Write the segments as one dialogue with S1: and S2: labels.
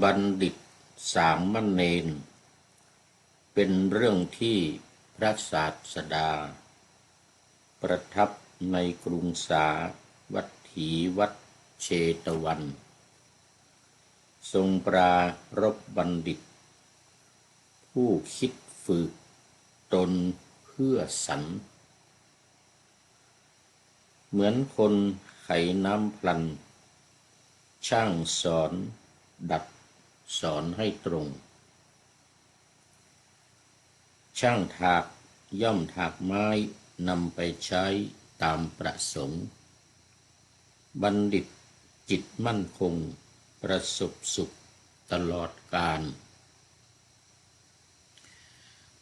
S1: บัณฑิตสามเณรเป็นเรื่องที่พระศาสดาประทับในกรุงสาวัตถีวัดเชตวันทรงปรารภบัณฑิตผู้คิดฝึกตนเพื่อสรรเหมือนคนไขน้ำพลันช่างสอนดัดสอนให้ตรงช่างถากย่อมถากไม้นำไปใช้ตามประสงค์บัณฑิตจิตมั่นคงประสบสุขตลอดกาล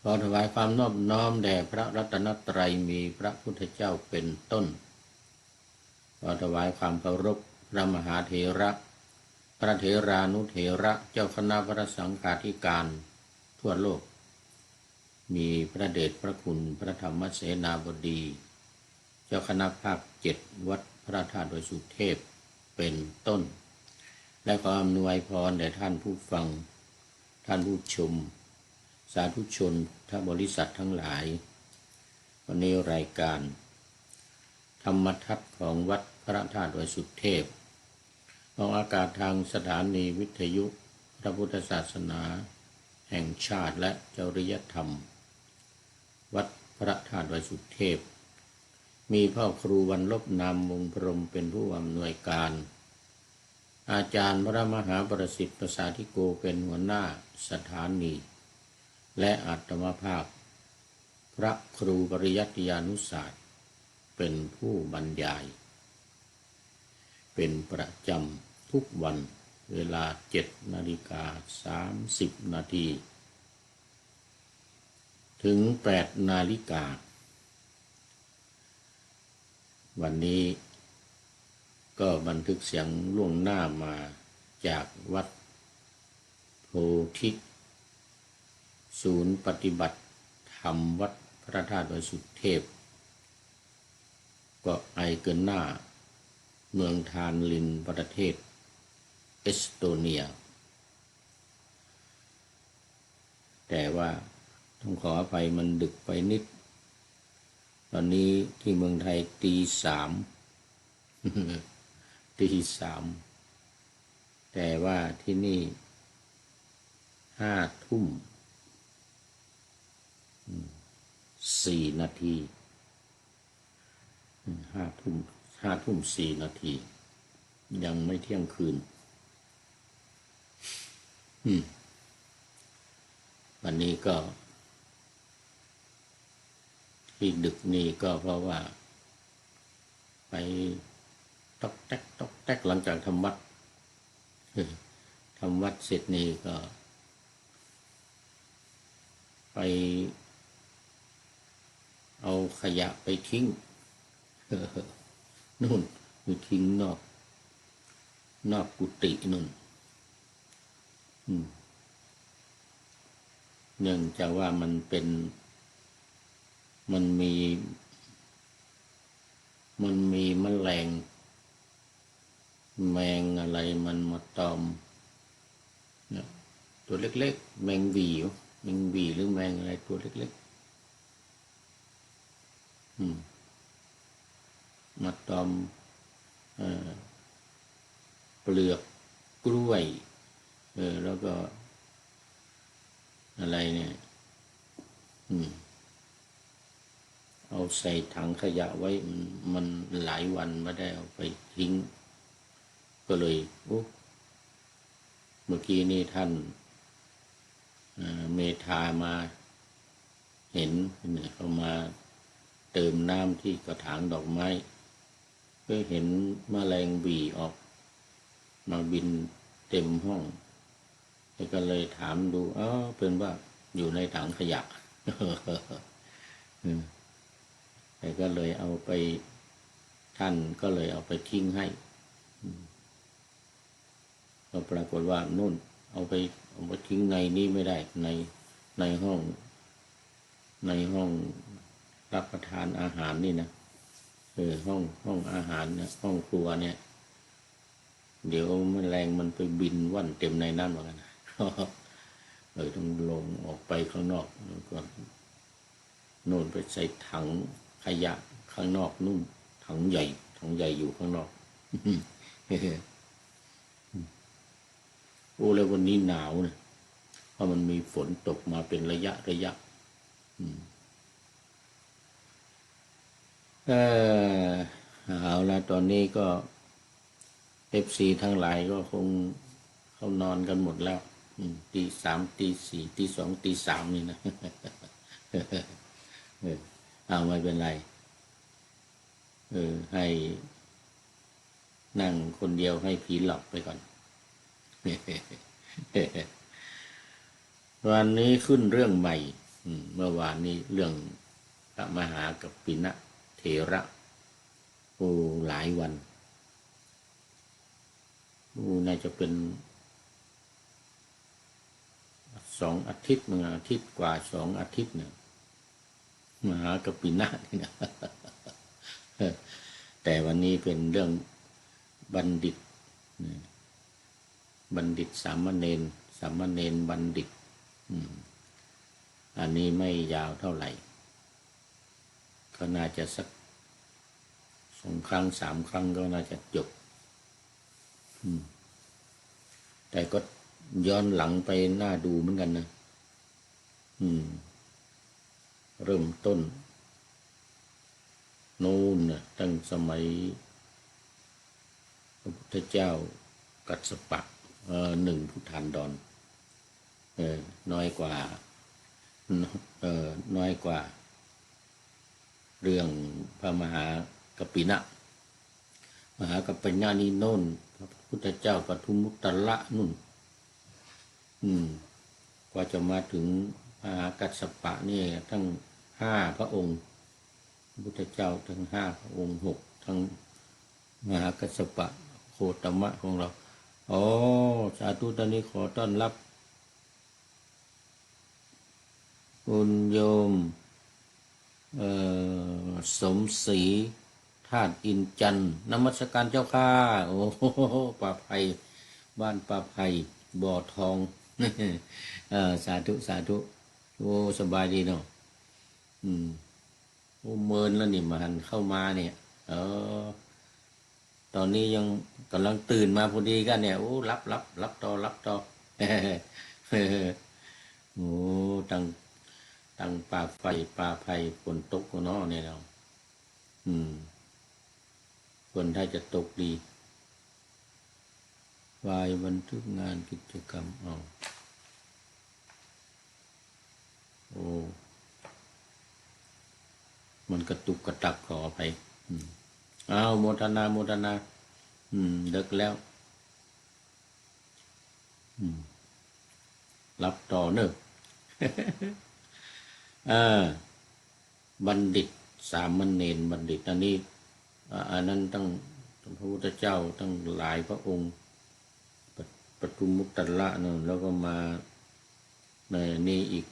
S1: ขอถวายความนอบน้อมแด่พระรัตนตรัยมีพระพุทธเจ้าเป็นต้นขอถวายความเคารพพระมหาเถระพระเถรานุเถระเจ้าคณะพระสังฆาธิการทั่วโลกมีพระเดชพระคุณพระธรรมเสนาบดีเจ้าคณะภาค7วัดพระธาตุดอยสุเทพเป็นต้นและขออำนวยพรแด่ท่านผู้ฟังท่านผู้ชมสาธุชนทบริษัททั้งหลายวันนี้รายการธรรมทัศน์ของวัดพระธาตุดอยสุเทพออกอากาศทางสถานีวิทยุพระพุทธศาสนาแห่งชาติและจริยธรรมวัดพระธาตุดอยสุเทพมีพ่อครูวันลบนามมงพรหมเป็นผู้อำนวยการอาจารย์พระมหาประสิทธิ์ประสาธิโกเป็นหัวหน้าสถานีและอาตมาภาพพระครูปริยัติยานุศาสตร์เป็นผู้บรรยายเป็นประจำทุกวันเวลา7:30 นาทีถึง8 นาฬิกาวันนี้ก็บันทึกเสียงล่วงหน้ามาจากวัดโพธิศูนย์ปฏิบัติธรรมวัดพระธาตุดอยสุเทพก็ไอเกินหน้าเมืองทานลินประเทศเอสโตเนียแต่ว่าต้องขออภัยมันดึกไปนิดตอนนี้ที่เมืองไทยตี 3 ตี 3แต่ว่าที่นี่5:04 นาที5:04 นาทียังไม่เที่ยงคืนวันนี้ก็ที่ดึกนี่ก็เพราะว่าไปตอกแตกหลังจากทำวัดเสร็จนี่ก็ไปเอาขยะไปทิ้งนู่นอยู่ทิ้งนอกกุฏินู่นเนื่องจากว่ามันมีแมงอะไรมันมาตอมเนี่ยตัวเล็กๆแมงหวีหรือแมงอะไรตัวเล็กๆมาตอมเปลือกกล้วยแล้วก็อะไรเนี่ยเอาใส่ถังขยะไว้มันหลายวันไม่ได้เอาไปทิ้งก็เลยเมื่อกี้นี่ท่านเมธามาเห็นเขามาเติมน้ำที่กระถางดอกไม้ก็เห็นแมลงหวี่ออกมาบินเต็มห้องก็เลยถามดูเป็นว่าอยู่ในถังขยะแต่ก็เลยเอาไปท่านก็เลยเอาไปทิ้งให้ก็ปรากฏว่านู่นเอาไปทิ้งในนี้ไม่ได้ในห้องรับประทานอาหารนี่นะห้องอาหารเนี่ยห้องครัวเนี่ย เดี๋ยวแมลงมันไปบินว่อนเต็มในนั้นเหมือนกันเลยต้องลงออกไปข้างนอกก่อนโน่นไปใส่ถังขยะข้างนอกนู่นถังใหญ่อยู่ข้างนอกโอ้แล้ววันนี้หนาวนะเพราะมันมีฝนตกมาเป็นระยะเอาละตอนนี้ก็FCทั้งหลายก็คงเข้านอนกันหมดแล้วตีสามตีสี่ตีสองตีสามนี่นะเอาไม่เป็นไรให้นั่งคนเดียวให้ผีหลอกไปก่อนวันนี้ขึ้นเรื่องใหม่เมื่อวานนี้เรื่องพระมหากัปปินะเถระโอ้หลายวันน่าจะเป็น2 อาทิตย์1 อาทิตย์กว่า2 อาทิตย์เนี่ยมหากัปปินะนี่นะแต่วันนี้เป็นเรื่องบัณฑิตสามเณรบัณฑิตอันนี้ไม่ยาวเท่าไหร่ก็น่าจะสัก2 ครั้ง 3 ครั้งก็น่าจะจบแต่ก็ย้อนหลังไปน่าดูเหมือนกันนะเริ่มต้นโน่นนะตั้งสมัยพระพุทธเจ้ากัสสปะ1 พุทธันดรน้อยกว่าเรื่องพระมหากัปปินะนี่โน่นพระพุทธเจ้าปทุมมุตตระนู่นกว่าจะมาถึงมหากัสสปะนี่ทั้ง5 พระองค์พระพุทธเจ้าทั้ง5 พระองค์6ทั้งมหากัสสปะโคตมะของเราสาธุตอนนี้ขอต้อนรับคุณโยมสมศรีธาตุอินจันทร์นมัสการเจ้าข้าโอ้ป่าไผ่บ้านป่าไผ่บ่อทองสาธุโอ้สบายดีเนาะโอ้เมินแล้วนี่มันเข้ามาเนี่ยตอนนี้ยังกำลังตื่นมาพอดีกันเนี่ยโอ้รับต่อโอ้ตั้งป่าไผ่ฝนตกเนาะเนี่ยเราฝนถ้าจะตกดีวายบันทึกงานกิจกรรมโอ้มันกระตุกกระตักขอไปโมทนาเลิกแล้วรับต่อเนอะบัณฑิตสามเณรบัณฑิตอันนี้อันนั้นตั้งพระพุทธเจ้าตั้งหลายพระองค์ปทุมมุตตระนั่นแล้วก็มาในนี่อีก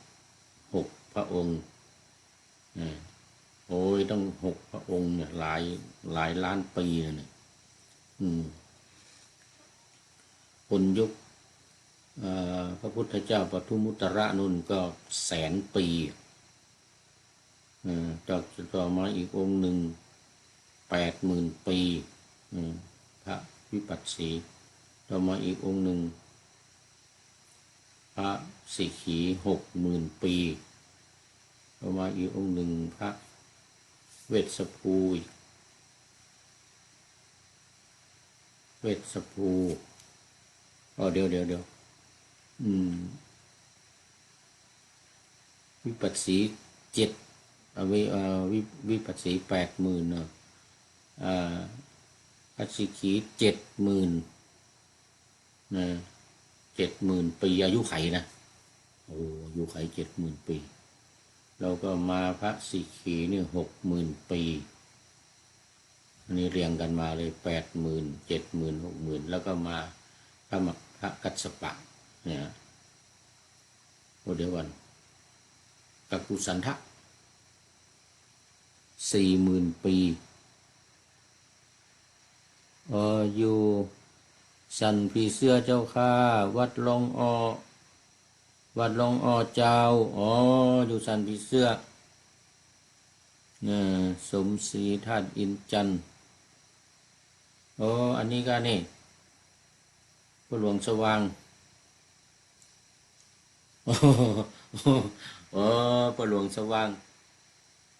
S1: 6 พระองค์โอ้ยต้อง6 พระองค์เนี่ยหลายล้านปีเนี่ยคนยุคพระพุทธเจ้าปทุมมุตตระนุ่นก็100,000 ปีต่อมาอีกองค์หนึ่ง80,000 ปีพระวิปัสสีต่อมาอีกองค์หนึ่งพระสิกขี60,000 ปีต่อมาอีกองค์หนึ่งพระเวสสภูเดี๋ยววิปัสสี7วิปัสสี80,000เนาะพระสิกขี70,000นะ70,000 ปีอายุไขนะโอ้อายุไข70,000 ปีเราก็มาพระสิกขีนี่60,000 ปีอันนี้เรียงกันมาเลย80,000 70,000 60,000แล้วก็มาพระกัสสปะเนี่ยเดี๋ยววันกักุสันทะ40,000 ปีอยู่ สันผีเสื้อเจ้าข้าวัดลองอ้อวัดลองอ้อเจ้าอ๋ออยู่สันผีเสื้อสมศรีธาตุอินจันทร์อ๋ออันนี้ก็นี่พ่อหลวงสว่างอ๋อพ่อหลวงสว่าง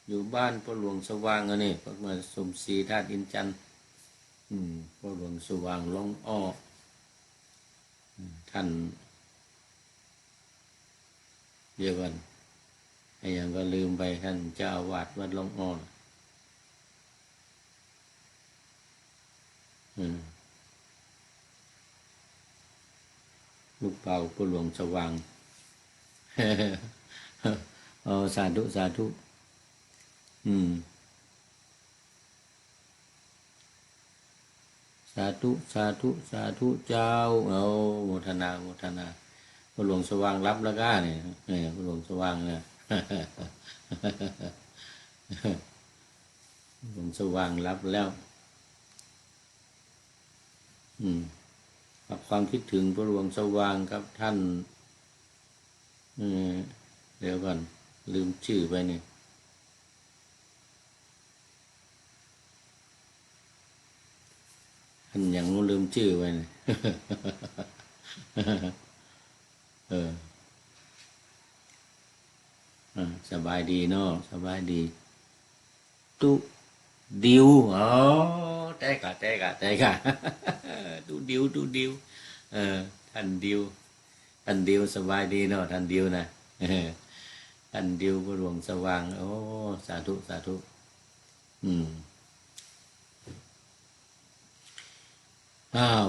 S1: อยู่บ้านพ่อหลวงสว่างอันนี้ก็มาสมศรีธาตุอินจันทร์พ่อหลวงสว่างลองอ้อท่านเดียวกันไอ้ยังก็ลืมไปท่านเจ้าอาวาสวัดลองอ้อลูกเป่าพ่อหลวงสว่างอ๋อสาธุสาธุสาธุสาธุสาธุเจ้าเอาโมทนาโมทนาพ่อหลวงสว่างรับแล้วก็เนี่ยพ่อหลวงสว่างเนี่ยหลวงสว่างรับแล้วกับความคิดถึงพระหลวงสว่างครับท่านเดี๋ยวก่อนลืมชื่อไปเนี่ยท่านยังลืมชื่อไปเนี่ยสบายดีเนาะสบายดีตุดิวอ๋อแต่กะตุดิวท่านดิวสบายดีเนาะท่านดิวนะท่านดิวพระหลวงสว่างโอ้สาธุสาธุ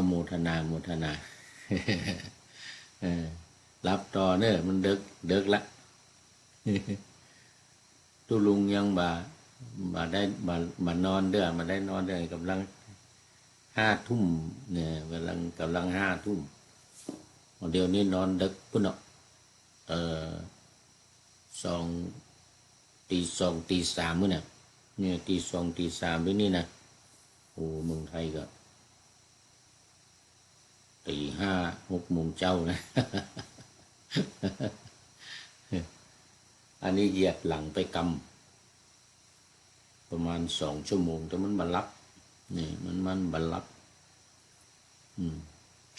S1: โมทนาโมทนารับต่อเนอะมันเดึกละตุลุงยังบ่ได้บ่นอนเด้อมาได้นอนเด้อกำลัง5 ทุ่มเนี่ยกำลัง5 ทุ่มเดี๋ยวนี้นอนดึกพุ่นเนาะตี 2 ตี 3มื้อเนี่ยตี 2 ตี 3ด้วยนี่นะโอ้เมืองไทยก็ตี 5 6 โมงเจ้านะอันนี้เหยียบหลังไปกำประมาณ2 ชั่วโมงแต่มันบันลับนี่มันบันลับ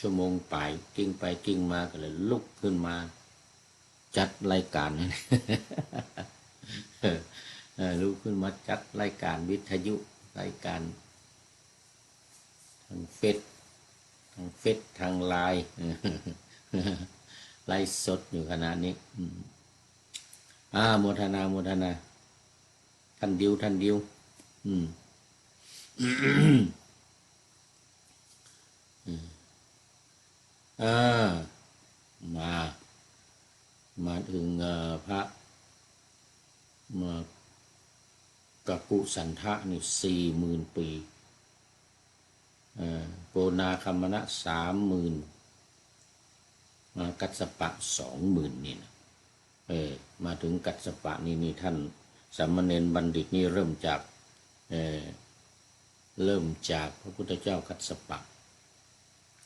S1: ชั่วโมงไปกิ้งไปกิ้งมาก็เลยลุกขึ้นมาจัดรายการลุกขึ้นมาจัดรายการวิทยุรายการทางเฟซทางไลน์ไลฟ์สดอยู่ขนาดนี้โมทนาโมทนาท่านดิวมาถึงพระกัปปุสันทะนี่40,000 ปีโกนาคัมมนะ30,000กัสสปะ20,000นี่นะมาถึงกัสสปะนี่ท่านสามเณรบัณฑิตนี่เริ่มจากพระพุทธเจ้ากัสสปะ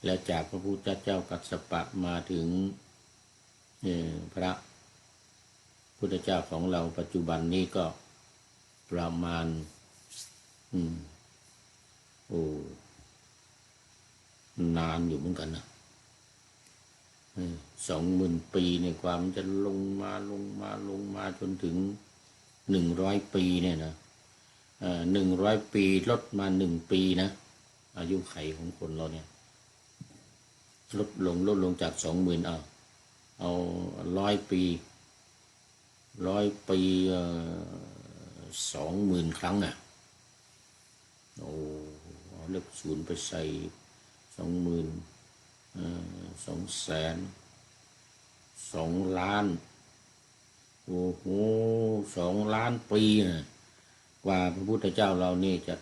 S1: แล้วจากพระพุทธเจ้ากัสสปะมาถึงพระพุทธเจ้าของเราปัจจุบันนี้ก็ประมาณนานอยู่เหมือนกันนะ20,000 ปีเนี่ยความจะลงมาจนถึง100 ปีเนี่ยนะ100 ปีลดมา1 ปีนะอายุไขของคนเราเนี่ยลดลงจาก20,000เอา100 ปี20,000 ครั้งเอาเลข0ไปใส่20,000 200,000 2 ล้านโอ้โห2 ล้านปีนะกว่าพระพุทธเจ้าเรานี่จะ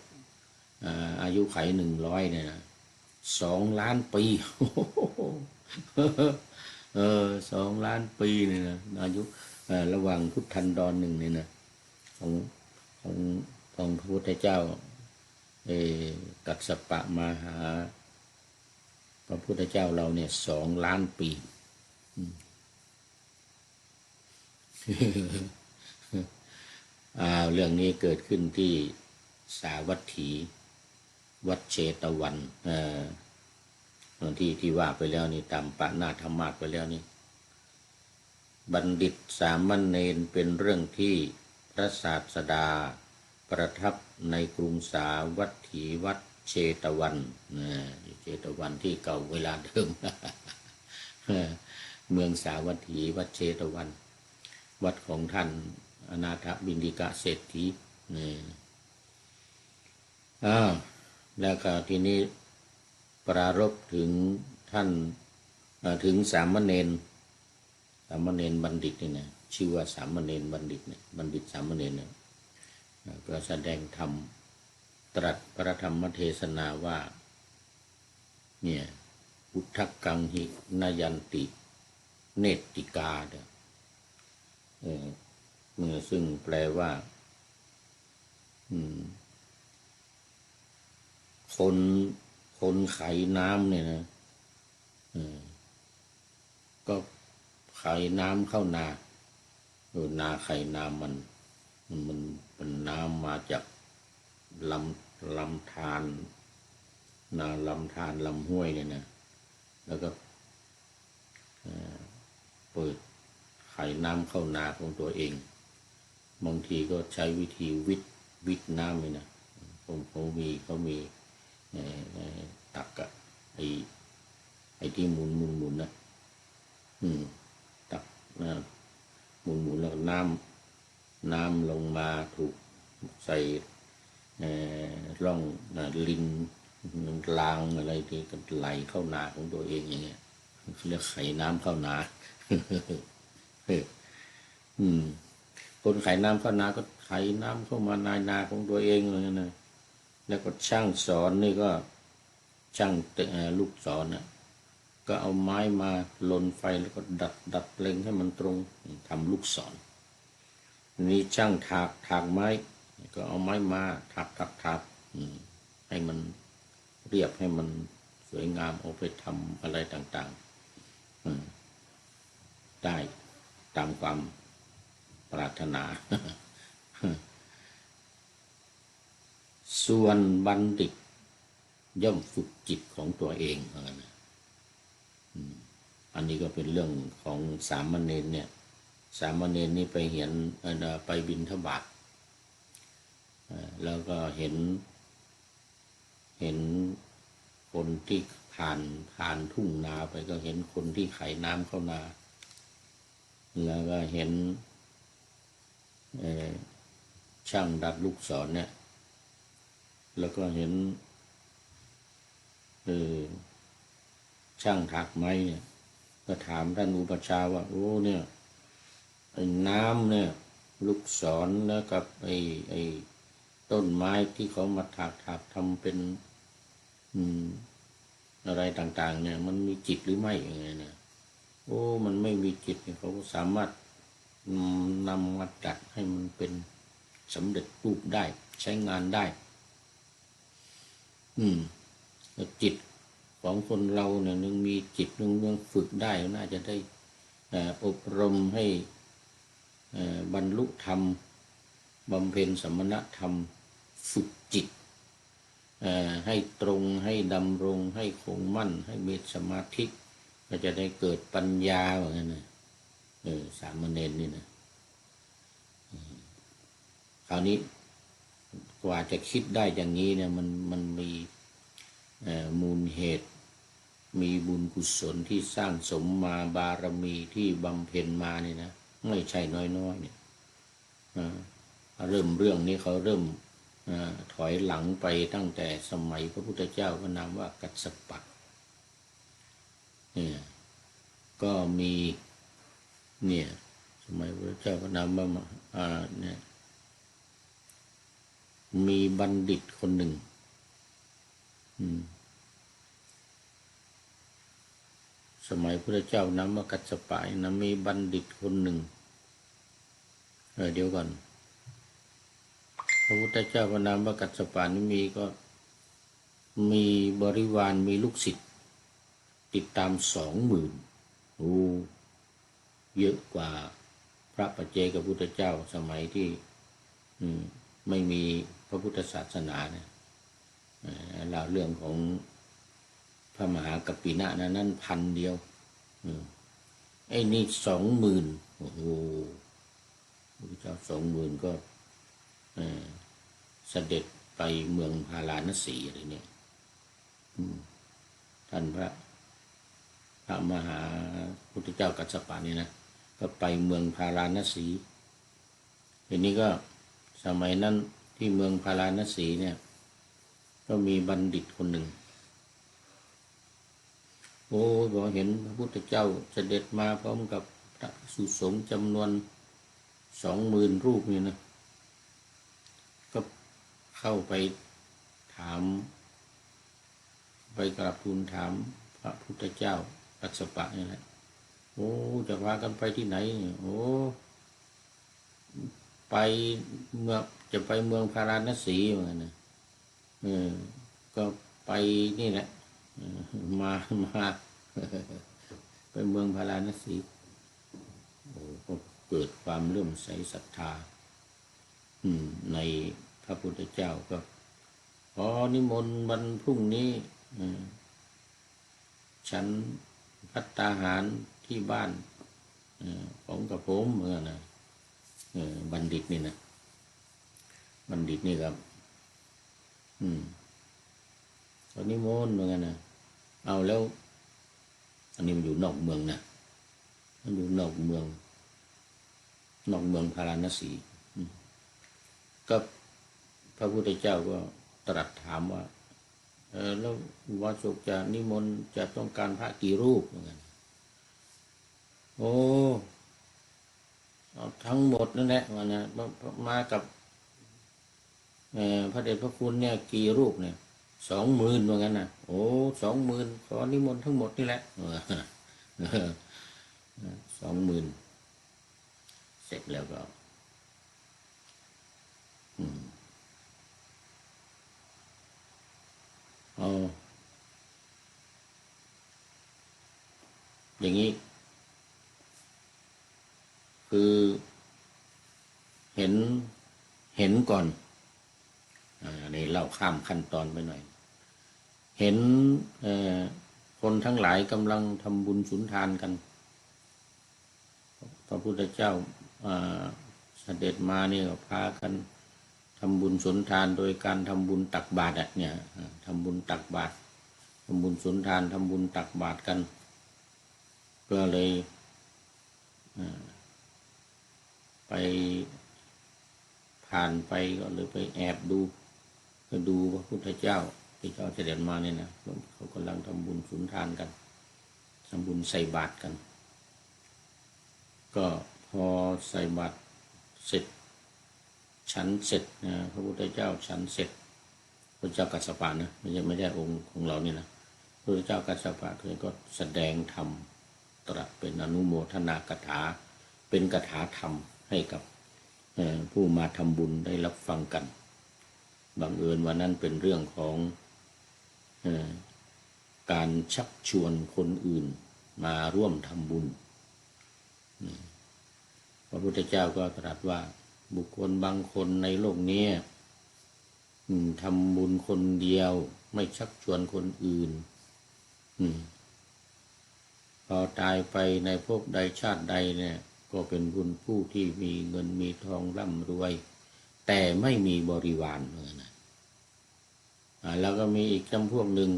S1: อายุไข100เนี่ยนะ2 ล้านปี2 ล้านปีเนี่ยนะอายุระหว่างพุทธันดร1เนี่ยนะของพระพุทธเจ้ากัสสปะมาหาป ระพุทธเจ้าเราเนี่ย2,000,000 ปีเรื่องนี้เกิดขึ้นที่สาวัตถีวัดเชตวันที่ว่าไปแล้วนี่ตามปะนาธรรมาสไปแล้วนี่บัณฑิตสามเณรเป็นเรื่องที่พระศาสดาประทับในกรุงสาวัตถีวัดเชตวันเชตวันที่เก่าเวลาเดิม เมืองสาวัตถีวัดเชตวันวัดของท่านอนาถบิณฑิกะเศรษฐีแล้วก็ทีนี้ปรารภถึงท่านถึงสามเณรบัณฑิตนี่นะชื่อว่าสามเณรบัณฑิตเนี่ยบัณฑิตสามเณรเนี่ยก็แสดงธรรมตรัสพระธรรมเทศนาว่าเนี่ยอุทธักกังหินายันติเนติกาซึ่งแปลว่าคนไขน้ำเนี่ยนะก็ไขน้ำเข้านานาไขน้ำมันเป็นน้ำมาจากลำธารลำธารลำห้วยเนี่ยนะแล้วก็เปิดไขน้ำเข้านาของตัวเองบางทีก็ใช้วิธีวิทน้ำเลยนะเขามีตักกับไอ้ที่หมุนนะตักหมุนแล้วน้ำลงมาถูกใส่ร่องลินรางอะไรที่ก็ไหลเข้านาของตัวเองอย่างเงี้ยเขาเรียกไขน้ำเข้านาคนไขน้ำเข้านาก็ไขน้ำเข้ามานาของตัวเองเลยนะแล้วก็ช่างสอนนี่ก็ช่างลูกศรนะก็เอาไม้มาลนไฟแล้วก็ดัดเล็งให้มันตรงทำลูกศรนี่ช่างถากไม้ก็เอาไม้มาถักให้มันเรียบให้มันสวยงามเอาไปทำอะไรต่างๆได้ตามความปรารถนา ส่วนบัณฑิตย่อมฝึกจิตของตัวเองอันนี้ก็เป็นเรื่องของสามเณรเนี่ยสามเณรนี่ไปบิณฑบาตแล้วก็เห็นคนที่ผ่านทุ่งนาไปก็เห็นคนที่ไขน้ำเข้านาแล้วก็เห็นช่างดัดลูกศรเนี่ยแล้วก็เห็นช่างถักไม้เนี่ยก็ถามท่านอุปัชฌาย์ว่าโอ้เนี่ยไอ้น้ำเนี่ยลูกศรแล้วกับไอ้ต้นไม้ที่เขามาถักทำเป็นอะไรต่างๆเนี่ยมันมีจิตหรือไม่ยังไงเนี่ยโอ้มันไม่มีจิตเนี่ยเขาสามารถนำมาจัดให้มันเป็นสำเร็จรูปได้ใช้งานได้จิตของคนเราเนี่ยนึงมีจิตนึงฝึกได้น่าจะได้อบรมให้บรรลุธรรมบำเพ็ญสมณธรรมฝึกจิตให้ตรงให้ดำรงให้คงมั่นให้มีสมาธิก็จะได้เกิดปัญญาอย่างนั้นนะสามเณรนี่นะคราวนี้กว่าจะคิดได้อย่างนี้เนี่ยมันมีมูลเหตุมีบุญกุศลที่สร้างสมมาบารมีที่บำเพ็ญมานี่นะไม่ใช่น้อยๆเนี่ยเรื่องนี้เขาเริ่มถอยหลังไปตั้งแต่สมัยพระพุทธเจ้าก็นามว่ากัสสปะเนี่ยก็มีเนี่ยสมัยพระพุทธเจ้าก็นามว่าเนี่ยมีบัณฑิตคนหนึ่งสมัยพระเจ้านามว่ากัสสปะนะมีบัณฑิตคนหนึ่งเดี๋ยวก่อนพระพุทธเจ้าพระนามว่ากัสสปะนี่มีบริวารมีลูกศิษย์ ติดตาม20,000โอ้เยอะกว่าพระปัจเจกพุทธเจ้าสมัยที่ไม่มีพระพุทธศาสนาเนี่ยเล่าเรื่องของพระมหากัปปินะนั้น1,000 เดียวไอ้นี่20,000โอ้โหพระเจ้า20,000ก็เสด็จไปเมืองพาราณสีอะไรเนี่ยท่านพระมหาพุทธเจ้ากัสสปะนี่นะก็ไปเมืองพาราณสีทีนี้ก็สมัยนั้นที่เมืองพาราณสีเนี่ยก็มีบัณฑิตคนหนึ่งโอ้บอกเห็นพระพุทธเจ้าเสด็จมาพร้อมกับพระสุสงฆ์จำนวน20,000 รูปนี่นะก็เข้าไปถามไปกราบทูลถามพระพุทธเจ้ากัสสปะนี่แหละโอ้จะพากันไปที่ไหนโอ้ไปเมืองจะไปเมืองพาราณสีเหมือนกันนะก็ไปนี่แหละมาไปเมืองพาราณสีโอ้ก็เกิดความเลื่อมใสศรัทธาในพระพุทธเจ้าก็ขอนิมนต์วันพรุ่งนี้ฉันภัตตาหารที่บ้านของกระผมเหมือนนะบัณฑิตนี่นะบัณฑิตนี่ครับขอนิมนต์เหมือนกันนะเอาแล้วอันนี้มันอยู่นอกเมืองนะมันอยู่นอกเมืองพาราณสีก็พระพุทธเจ้าก็ตรัสถามว่าแล้ววาสกจะนิมนต์จะต้องการพระกี่รูปเหมือนกันโอ้เอาทั้งหมดนั่นแหละว่านะมากับพระเดชพระคุณเนี่ยกี่รูปเนี่ย20,000ว่างั้นนะโอ้20,000ขอนิมนต์ทั้งหมดนี่แหละ20,000เสร็จแล้วก็อย่างนี้คือเห็นก่อนนี่เล่าข้ามขั้นตอนไปหน่อยเห็นคนทั้งหลายกำลังทำบุญสุนทานกันพระพุทธเจ้าเสด็จมาเนี่ยพากันทำบุญสุนทานโดยการทำบุญตักบาตรเนี่ยทำบุญตักบาตรทำบุญสุนทานทำบุญตักบาตรกันก็เลยไปผ่านไปก็เลยไปแอบดูพระพุทธเจ้าที่เสด็จมาเนี่ยนะเขากำลังทำบุญสุนทานกันทำบุญใส่บาตรกันก็พอใส่บาตรเสร็จฉันเสร็จนะพระพุทธเจ้าฉันเสร็จพระเจ้ากัสสปะนะไม่ใช่องค์ของเรานี่นะพระเจ้ากัสสปะก็แสดงธรรมตรัสเป็นอนุโมทนากถาเป็นคาถาธรรมให้กับผู้มาทำบุญได้รับฟังกันบังเอิญว่านั้นเป็นเรื่องของการชักชวนคนอื่นมาร่วมทำบุญพระพุทธเจ้าก็ตรัสว่าบุคคลบางคนในโลกนี้ทำบุญคนเดียวไม่ชักชวนคนอื่นพอตายไปในภพใดชาติใดเนี่ยก็เป็นบุญผู้ที่มีเงินมีทองร่ำรวยแต่ไม่มีบริวารเหมือนกันแล้วก็มีอีกจำพวกหนึ่ง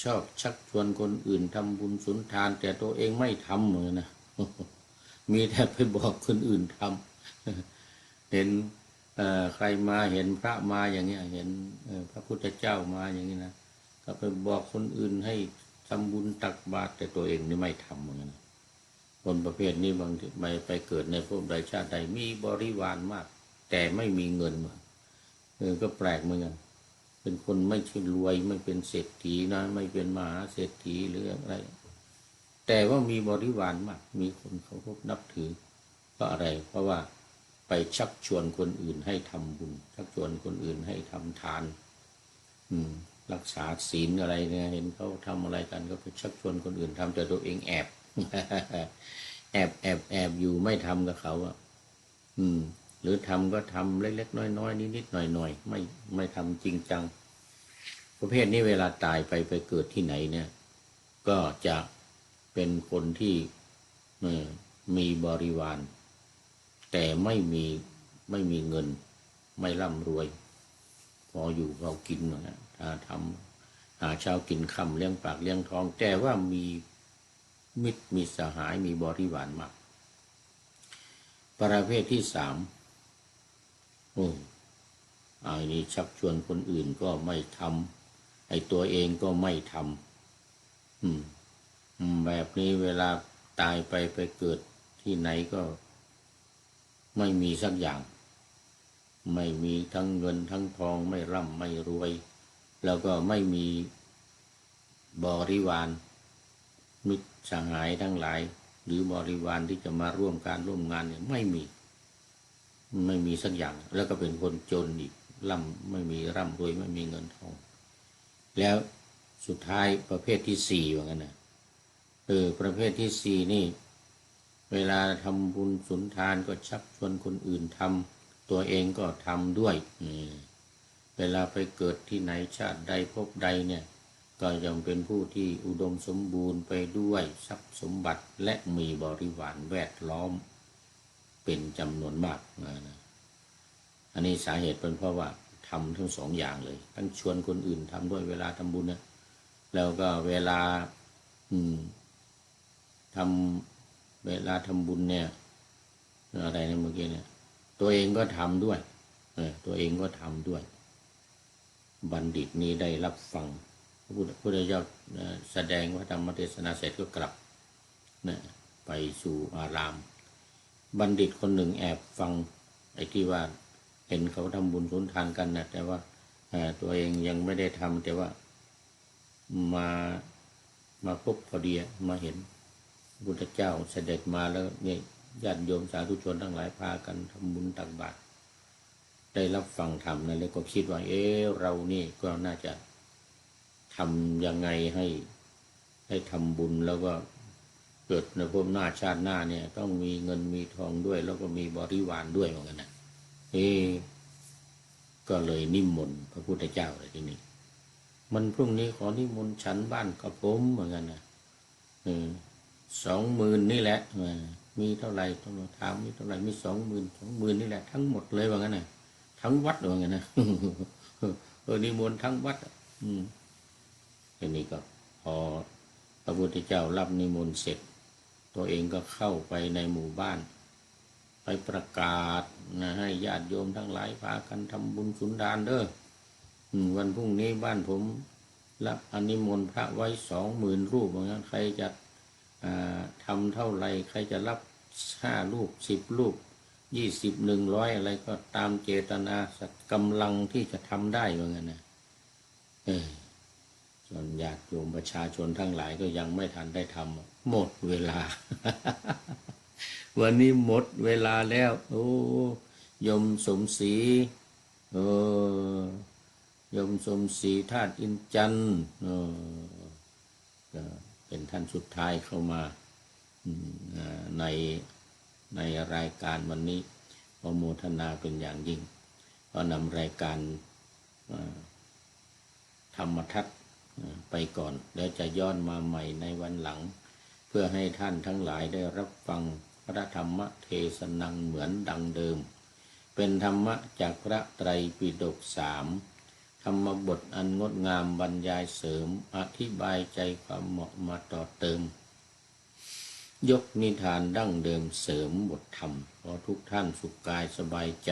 S1: ชอบชักชวนคนอื่นทำบุญสุนทานแต่ตัวเองไม่ทำเหมือนนะมีแต่ไปบอกคนอื่นทำเห็นใครมาเห็นพระมาอย่างเงี้ยเห็นพระพุทธเจ้ามาอย่างนี้นะก็ไปบอกคนอื่นให้ทำบุญตักบาตรแต่ตัวเองนี่ไม่ทำเหมือนกันคนประเภทนี้บางทีไปเกิดในภพใดชาติใดมีบริวารมากแต่ไม่มีเงินก็แปลกเหมือนกันเป็นคนไม่ใช่รวยไม่เป็นเศรษฐีนะไม่เป็นมหาเศรษฐีหรืออะไรแต่ว่ามีบริวารมากมีคนเขาพบนับถือเพราะอะไรเพราะว่าไปชักชวนคนอื่นให้ทำบุญชักชวนคนอื่นให้ทำทาน รักษาศีลอะไรเนี่ยเห็นเขาทำอะไรกันก็ไปชักชวนคนอื่นทำแต่ตัวเองแอบ แอบอยู่ไม่ทำกับเขาอ่ะหรือทำก็ทำเล็กๆน้อยๆนิดๆหน่อยๆไม่ทำจริงจังประเภทนี้เวลาตายไปเกิดที่ไหนเนี่ยก็จะเป็นคนที่มีบริวารแต่ไม่มีเงินไม่ร่ำรวยพออยู่พอกินนะถ้าทำหาเช้ากินค่ำเลี้ยงปากเลี้ยงท้องแต่ว่ามีมิตรมีสหายมีบริวารมากประเภทที่สามอันนี้ชักชวนคนอื่นก็ไม่ทำไอ้ตัวเองก็ไม่ทำแบบนี้เวลาตายไปเกิดที่ไหนก็ไม่มีสักอย่างไม่มีทั้งเงินทั้งทองไม่ร่ำไม่รวยแล้วก็ไม่มีบริวารมิตรสหายทั้งหลายหรือบริวารที่จะมาร่วมการร่วมงานเนี่ยไม่มีสักอย่างแล้วก็เป็นคนจนอีกไม่มีร่ำรวยไม่มีเงินทองแล้วสุดท้ายประเภทที่สี่ว่างั้นนะประเภทที่สี่นี่เวลาทำบุญสุนทานก็ชักชวนคนอื่นทำตัวเองก็ทำด้วยเวลาไปเกิดที่ไหนชาติใดภพใดเนี่ยก็ยังเป็นผู้ที่อุดมสมบูรณ์ไปด้วยทรัพย์สมบัติและมีบริวารแวดล้อมเป็นจำนวนมากอันนี้สาเหตุเป็นเพราะว่าทำทั้งสองอย่างเลยทั้งชวนคนอื่นทำด้วยเวลาทำบุญนะแล้วก็เวลาทำบุญเนี่ยอะไรนะเมื่อกี้เนี่ยตัวเองก็ทำด้วยตัวเองก็ทำด้วยบัณฑิตนี้ได้รับฟังพระพุทธเจ้าแสดงว่าธรรมเทศนาเสร็จก็กลับไปสู่อารามบัณฑิตคนหนึ่งแอบฟังไอ้ที่ว่าเห็นเขาทำบุญสุนทานกันนะแต่ว่าตัวเองยังไม่ได้ทำแต่ว่ามาพบพอดีมาเห็นพระพุทธเจ้าเสด็จมาแล้วเนี่ยญาติโยมสาธุชนทั้งหลายพากันทำบุญตักบาตรได้รับฟังธรรมนั่นเลยก็คิดว่าเรานี่ก็น่าจะทำยังไงให้ทำบุญแล้วก็เกิดในภพหน้าชาติหน้าเนี่ยต้องมีเงินมีทองด้วยแล้วก็มีบริวารด้วยเหมือนกันนะก็เลยนิมนต์พระพุทธเจ้าเลยที่นี่มันพรุ่งนี้ขอนิมนต์ฉันบ้านกับผมเหมือนกันนะ20,000นี่แหละมีเท่าไหร่ต้องถามมีเท่าไหร่มี20,000นี่แหละทั้งหมดเลยว่างั้นนะทั้งวัดว่างั้นนะนิมนต์ทั้งวัดทีนี้ก็พอพระพุทธเจ้ารับนิมนต์เสร็จตัวเองก็เข้าไปในหมู่บ้านไปประกาศให้ญาติโยมทั้งหลายพากันทำบุญสุนทานเด้อวันพรุ่งนี้บ้านผมรับอนิมนต์พระไว้20,000 รูปว่างั้นใครจะทำเท่าไรใครจะรับ5 รูป10 รูป20 100อะไรก็ตามเจตนากำลังที่จะทำได้ว่างั้นนะส่วนญาติโยมประชาชนทั้งหลายก็ยังไม่ทันได้ทำหมดเวลา วันนี้หมดเวลาแล้วยมสมศรียมสมศรีธาตุอินจันทร์ก็เป็นท่านสุดท้ายเข้ามาในรายการวันนี้ขอโมทนาเป็นอย่างยิ่งก็นำรายการธรรมทัศน์ไปก่อนแล้วจะย้อนมาใหม่ในวันหลังเพื่อให้ท่านทั้งหลายได้รับฟังพระธรรมเทศนาเหมือนดังเดิมเป็นธรรมะจากพระไตรปิฎก3ธรรมบทอันงดงามบรรยายเสริมอธิบายใจความเหมาะมาต่อเติมยกนิทานดั้งเดิมเสริมบทธรรมขอทุกท่านสุขกายสบายใจ